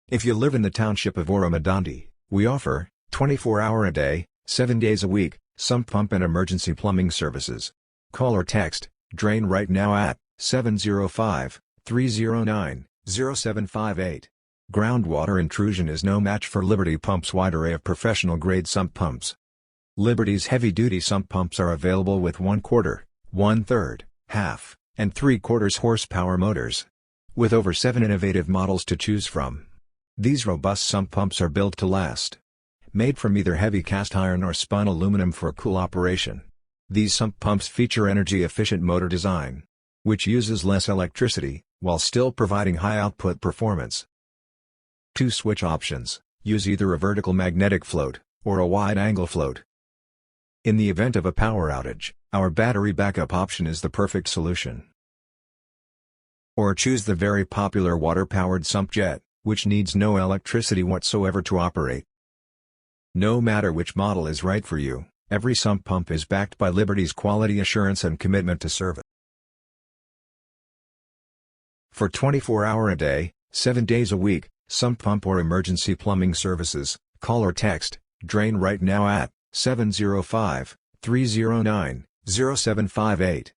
If you live in the Township of Oro Medonte, we offer 24-hour a day, 7 days a week, sump pump and emergency plumbing services. Call or text Drain right now at 705-309-0758. Groundwater intrusion is no match for Liberty Pump's wide array of professional-grade sump pumps. Liberty's heavy-duty sump pumps are available with 1/4, 1/3, half, and 3/4 horsepower motors. With over 7 innovative models to choose from, these robust sump pumps are built to last. Made from either heavy cast iron or spun aluminum for cool operation, these sump pumps feature energy-efficient motor design, which uses less electricity, while still providing high output performance. 2 switch options: use either a vertical magnetic float, or a wide-angle float. In the event of a power outage, our battery backup option is the perfect solution. Or choose the very popular water-powered sump jet, which needs no electricity whatsoever to operate. No matter which model is right for you, every sump pump is backed by Liberty's quality assurance and commitment to service. For 24-hour a day, 7 days a week, sump pump or emergency plumbing services, call or text Drain right now at 705-309-0758.